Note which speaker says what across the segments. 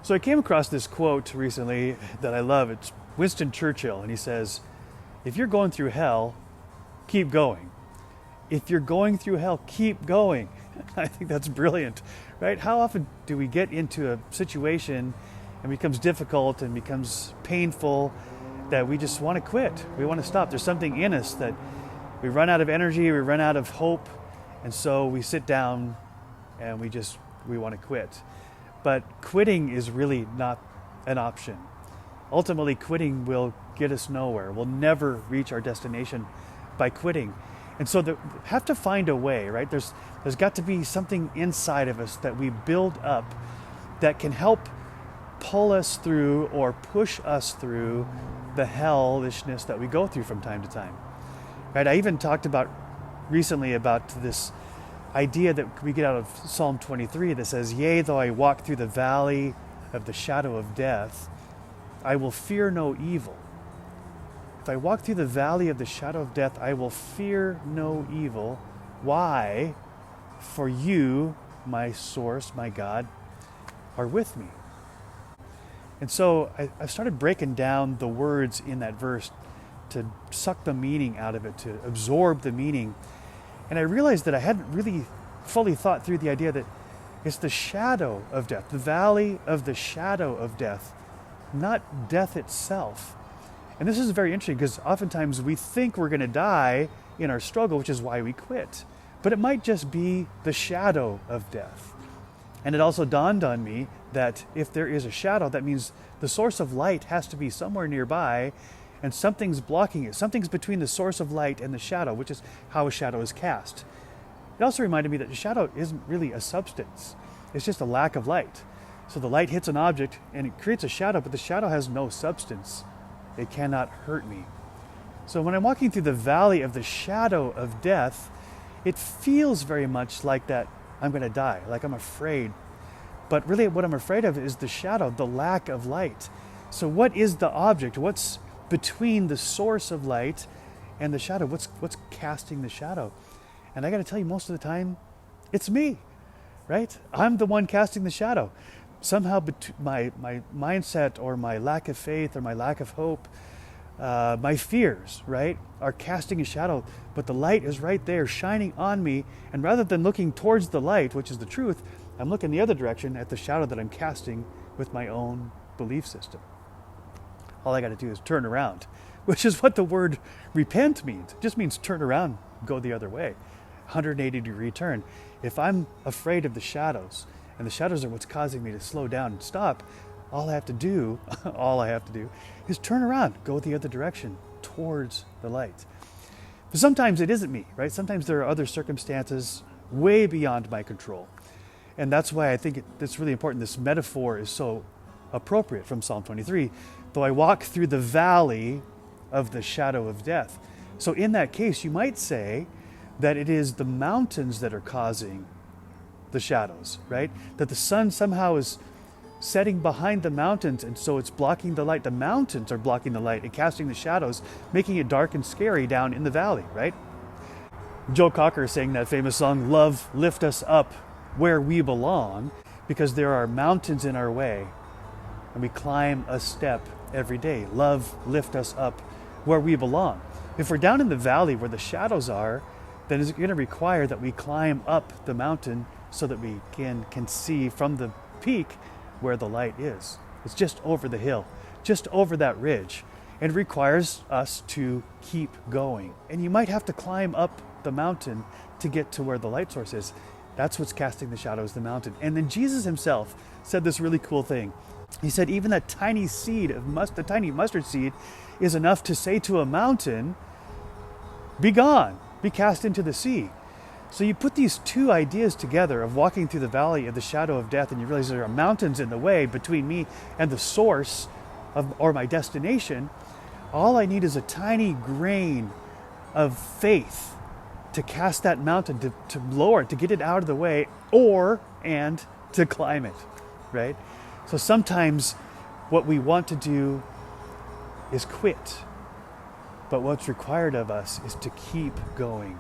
Speaker 1: So I came across this quote recently that I love. It's Winston Churchill, and he says, if you're going through hell, keep going. If you're going through hell, keep going. I think that's brilliant, right? How often do we get into a situation and it becomes difficult and becomes painful that we just want to quit? We want to stop. There's something in us that we run out of energy, we run out of hope, and so we sit down and we want to quit. But quitting is really not an option. Ultimately, quitting will get us nowhere. We'll never reach our destination by quitting. And so we have to find a way, right? There's got to be something inside of us that we build up that can help pull us through or push us through the hellishness that we go through from time to time. Right? I even talked about recently about this idea that we get out of Psalm 23 that says, yea, though I walk through the valley of the shadow of death, I will fear no evil. If I walk through the valley of the shadow of death, I will fear no evil. Why? For you, my source, my God, are with me. And so I've started breaking down the words in that verse to suck the meaning out of it, to absorb the meaning. And I realized that I hadn't really fully thought through the idea that it's the shadow of death, the valley of the shadow of death, not death itself. And this is very interesting because oftentimes we think we're going to die in our struggle, which is why we quit. But it might just be the shadow of death. And it also dawned on me that if there is a shadow, that means the source of light has to be somewhere nearby and something's blocking it. Something's between the source of light and the shadow, which is how a shadow is cast. It also reminded me that the shadow isn't really a substance. It's just a lack of light. So the light hits an object and it creates a shadow, but the shadow has no substance. It cannot hurt me. So when I'm walking through the valley of the shadow of death, it feels very much like that I'm going to die, like I'm afraid. But really what I'm afraid of is the shadow, the lack of light. So what is the object? What's between the source of light and the shadow? What's casting the shadow? And I got to tell you, most of the time, it's me, right? I'm the one casting the shadow. Somehow my mindset or my lack of faith or my lack of hope, my fears, right, are casting a shadow. But the light is right there shining on me. And rather than looking towards the light, which is the truth, I'm looking the other direction at the shadow that I'm casting with my own belief system. All I got to do is turn around, which is what the word repent means. It just means turn around, go the other way, 180-degree turn. If I'm afraid of the shadows, and the shadows are what's causing me to slow down and stop, all I have to do is turn around, go the other direction, towards the light. But sometimes it isn't me, right? Sometimes there are other circumstances way beyond my control. And that's why I think it's really important. This metaphor is so appropriate from Psalm 23. Though I walk through the valley of the shadow of death. So in that case, you might say that it is the mountains that are causing the shadows, right? That the sun somehow is setting behind the mountains, and so it's blocking the light. The mountains are blocking the light and casting the shadows, making it dark and scary down in the valley, right? Joe Cocker sang that famous song, "Love, lift us up where we belong," because there are mountains in our way, and we climb a step every day. Love, lift us up where we belong. If we're down in the valley where the shadows are, then it's going to require that we climb up the mountain so that we can see from the peak where the light is. It's just over the hill, just over that ridge. And it requires us to keep going. And you might have to climb up the mountain to get to where the light source is. That's what's casting the shadows, the mountain. And then Jesus himself said this really cool thing. He said, even that tiny seed of the tiny mustard seed is enough to say to a mountain, be gone, be cast into the sea. So you put these two ideas together of walking through the valley of the shadow of death, and you realize there are mountains in the way between me and the source or my destination. All I need is a tiny grain of faith to cast that mountain, to lower it, to get it out of the way, and to climb it, right? So sometimes what we want to do is quit. But what's required of us is to keep going.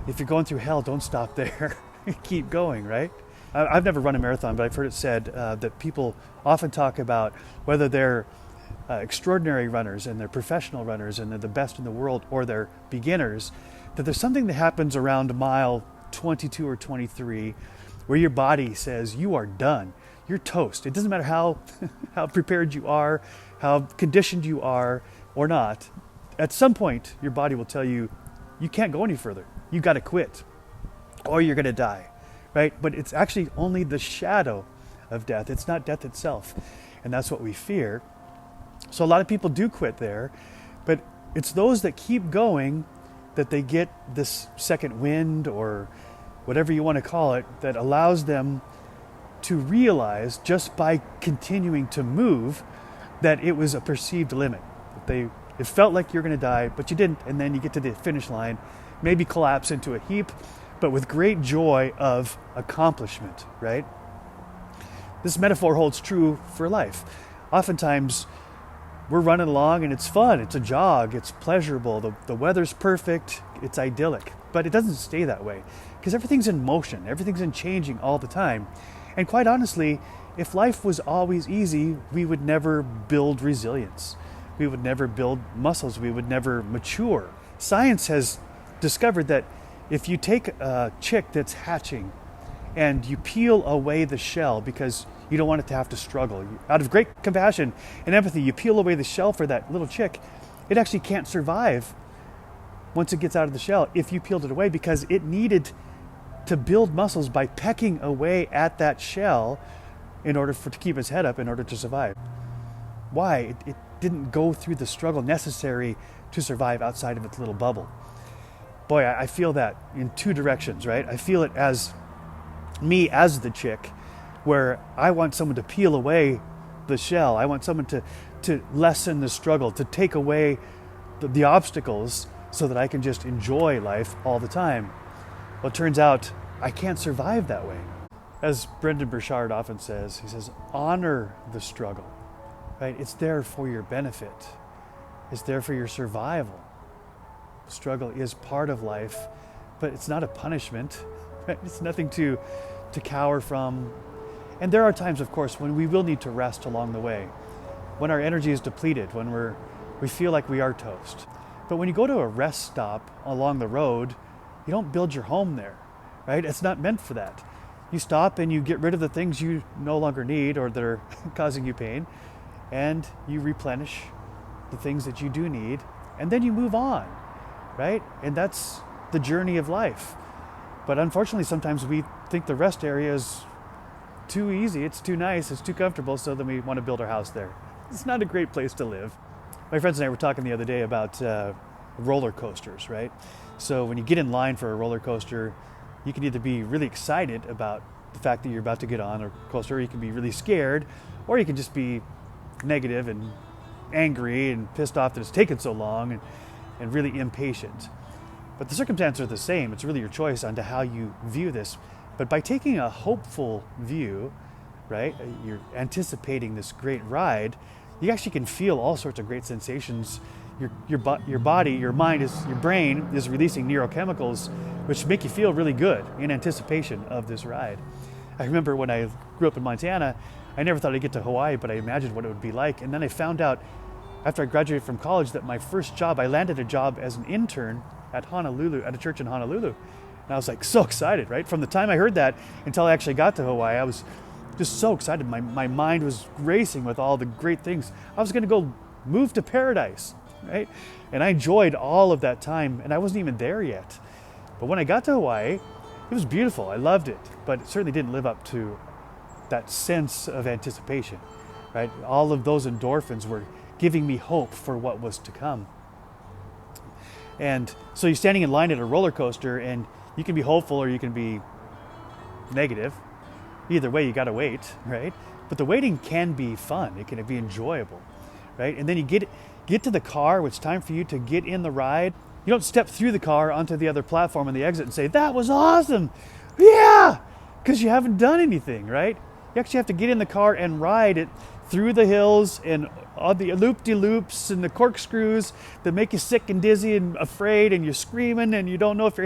Speaker 1: If you're going through hell, don't stop there. Keep going, right? I've never run a marathon, but I've heard it said that people often talk about whether they're extraordinary runners and they're professional runners and they're the best in the world, or they're beginners, that there's something that happens around mile 22 or 23 where your body says you are done. You're toast. It doesn't matter how how prepared you are, how conditioned you are or not. At some point, your body will tell you, you can't go any further. You got to quit or you're going to die, right? But it's actually only the shadow of death. It's not death itself. And that's what we fear. So a lot of people do quit there, but it's those that keep going that they get this second wind, or whatever you want to call it, that allows them to realize just by continuing to move that it was a perceived limit. It felt like you're going to die, but you didn't, and then you get to the finish line, maybe collapse into a heap, but with great joy of accomplishment, right? This metaphor holds true for life. Oftentimes, we're running along and it's fun, it's a jog, it's pleasurable, the weather's perfect, it's idyllic. But it doesn't stay that way, because everything's in motion, everything's in changing all the time. And quite honestly, if life was always easy, we would never build resilience. We would never build muscles, we would never mature. Science has discovered that if you take a chick that's hatching and you peel away the shell because you don't want it to have to struggle, out of great compassion and empathy, you peel away the shell for that little chick, it actually can't survive once it gets out of the shell if you peeled it away, because it needed to build muscles by pecking away at that shell in order to keep its head up, in order to survive. Why? It didn't go through the struggle necessary to survive outside of its little bubble. Boy, I feel that in two directions, right? I feel it as me as the chick, where I want someone to peel away the shell. I want someone to lessen the struggle, to take away the obstacles so that I can just enjoy life all the time. Well, it turns out I can't survive that way. As Brendan Burchard often says, he says, honor the struggle, right? It's there for your benefit. It's there for your survival. Struggle is part of life, but it's not a punishment, right? It's nothing to cower from. And there are times, of course, when we will need to rest along the way, when our energy is depleted, when we feel like we are toast. But when you go to a rest stop along the road, you don't build your home there, right? It's not meant for that. You stop and you get rid of the things you no longer need or that are causing you pain, and you replenish the things that you do need, and then you move on, right? And that's the journey of life. But unfortunately, sometimes we think the rest area is too easy, it's too nice, it's too comfortable, so then we want to build our house there. It's not a great place to live. My friends and I were talking the other day about roller coasters, right? So when you get in line for a roller coaster, you can either be really excited about the fact that you're about to get on a coaster, or you can be really scared, or you can just be negative and angry and pissed off that it's taken so long and really impatient. But the circumstances are the same. It's really your choice on to how you view this. But by taking a hopeful view, right, you're anticipating this great ride, you actually can feel all sorts of great sensations. Your body, your mind, your brain is releasing neurochemicals which make you feel really good in anticipation of this ride. I remember when I grew up in Montana, I never thought I'd get to Hawaii, but I imagined what it would be like. And then I found out after I graduated from college that my first job, I landed a job as an intern at Honolulu, at a church in Honolulu. And I was like so excited, right? From the time I heard that until I actually got to Hawaii, I was just so excited. My mind was racing with all the great things. I was going to go move to paradise, right? And I enjoyed all of that time, and I wasn't even there yet. But when I got to Hawaii, it was beautiful. I loved it, but it certainly didn't live up to that sense of anticipation, right? All of those endorphins were giving me hope for what was to come. And so you're standing in line at a roller coaster, and you can be hopeful or you can be negative. Either way, you got to wait, right? But the waiting can be fun. It can be enjoyable, right? And then you get to the car. It's time for you to get in the ride. You don't step through the car onto the other platform on the exit and say, that was awesome. Yeah, because you haven't done anything, right? You actually have to get in the car and ride it through the hills and all the loop-de-loops and the corkscrews that make you sick and dizzy and afraid, and you're screaming and you don't know if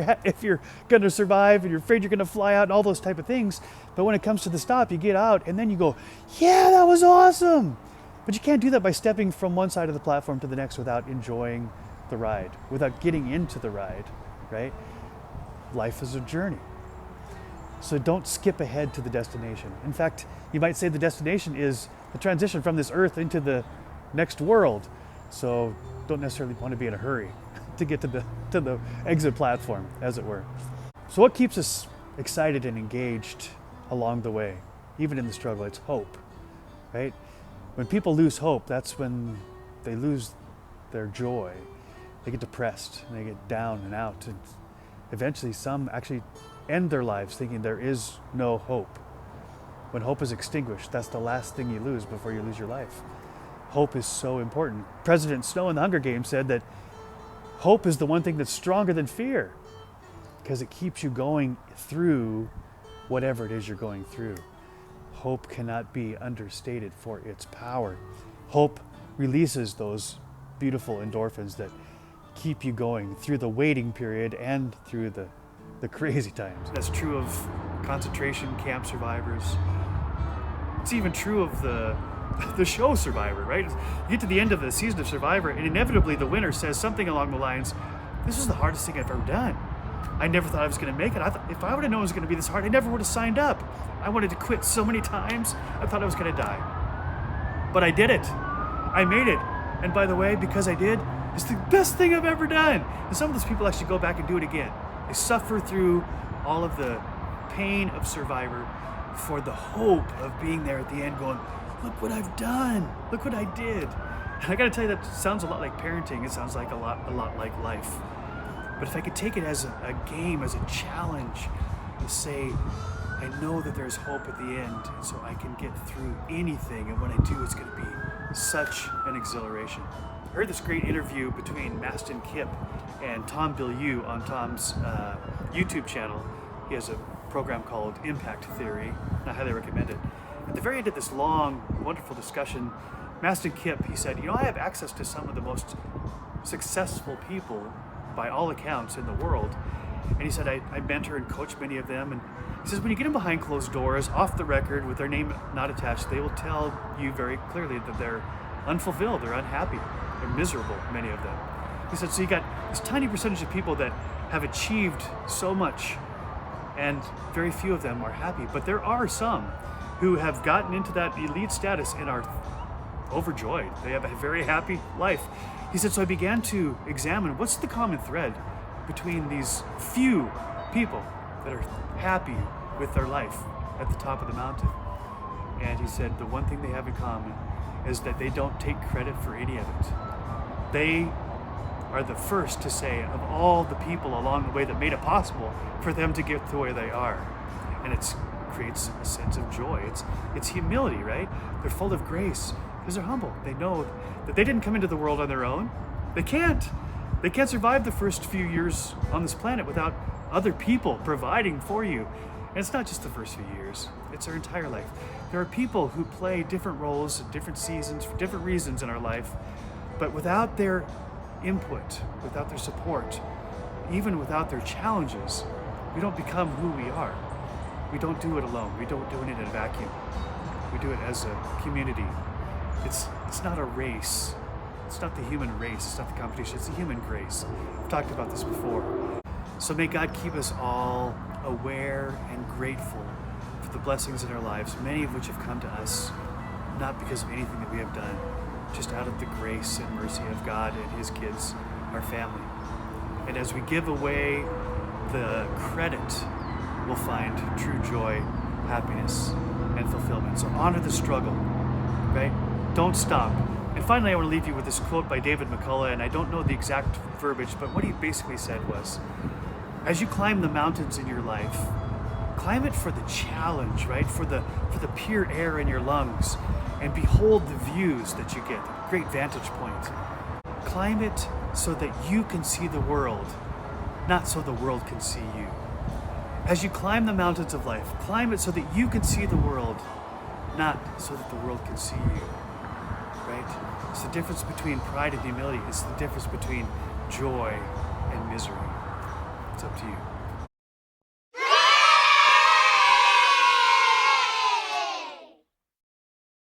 Speaker 1: you're going to survive, and you're afraid you're going to fly out and all those type of things. But when it comes to the stop, you get out and then you go, yeah, that was awesome. But you can't do that by stepping from one side of the platform to the next without enjoying the ride, without getting into the ride, right? Life is a journey. So don't skip ahead to the destination. In fact, you might say the destination is the transition from this earth into the next world. So don't necessarily want to be in a hurry to get to the exit platform, as it were. So what keeps us excited and engaged along the way, even in the struggle? It's hope, right? When people lose hope, that's when they lose their joy. They get depressed and they get down and out. And eventually some actually end their lives thinking there is no hope. When hope is extinguished, that's the last thing you lose before you lose your life. Hope is so important. President Snow in the Hunger Games said that hope is the one thing that's stronger than fear, because it keeps you going through whatever it is you're going through. Hope cannot be understated for its power. Hope releases those beautiful endorphins that keep you going through the waiting period and through the crazy times. That's true of concentration camp survivors. It's even true of the show Survivor, right? You get to the end of the season of Survivor, and inevitably the winner says something along the lines, "This is the hardest thing I've ever done. I never thought I was going to make it. If I would have known it was going to be this hard, I never would have signed up. I wanted to quit so many times. I thought I was going to die. But I did it. I made it. And by the way, because I did, it's the best thing I've ever done." And some of those people actually go back and do it again. They suffer through all of the pain of Survivor for the hope of being there at the end going, "Look what I've done. Look what I did." And I got to tell you, that sounds a lot like parenting. It sounds like a lot like life. But if I could take it as a game, as a challenge, and say, I know that there's hope at the end, and so I can get through anything, and when I do, it's going to be such an exhilaration. I heard this great interview between Mastin Kipp and Tom Bilyeu on Tom's YouTube channel. He has a program called Impact Theory, and I highly recommend it. At the very end of this long, wonderful discussion, Mastin Kipp, he said, I have access to some of the most successful people by all accounts in the world. And he said, I mentor and coach many of them. And he says, when you get them behind closed doors, off the record, with their name not attached, they will tell you very clearly that they're unfulfilled, they're unhappy, they're miserable, many of them. He said, so you got this tiny percentage of people that have achieved so much, and very few of them are happy. But there are some who have gotten into that elite status and are overjoyed. They have a very happy life. He said, so I began to examine what's the common thread between these few people that are happy with their life at the top of the mountain. And he said, the one thing they have in common is that they don't take credit for any of it. They are the first to say of all the people along the way that made it possible for them to get to where they are. And it creates a sense of joy. It's humility, right? They're full of grace because they're humble. They know that they didn't come into the world on their own. They can't. They can't survive the first few years on this planet without other people providing for you. And it's not just the first few years, it's our entire life. There are people who play different roles at different seasons for different reasons in our life, but without their input, without their support, even without their challenges, we don't become who we are. We don't do it alone. We don't do it in a vacuum. We do it as a community. It's not a race. It's not the human race. It's not the competition. It's the human grace. I've talked about this before. So may God keep us all aware and grateful for the blessings in our lives, many of which have come to us, not because of anything that we have done, just out of the grace and mercy of God and His kids, our family. And as we give away the credit, we'll find true joy, happiness, and fulfillment. So honor the struggle, right? Don't stop. And finally, I want to leave you with this quote by David McCollough, and I don't know the exact verbiage, but what he basically said was, as you climb the mountains in your life, climb it for the challenge, right? For the pure air in your lungs, and behold the views that you get, the great vantage point. Climb it so that you can see the world, not so the world can see you. As you climb the mountains of life, climb it so that you can see the world, not so that the world can see you, right? It's the difference between pride and humility. It's the difference between joy and misery. It's up to you.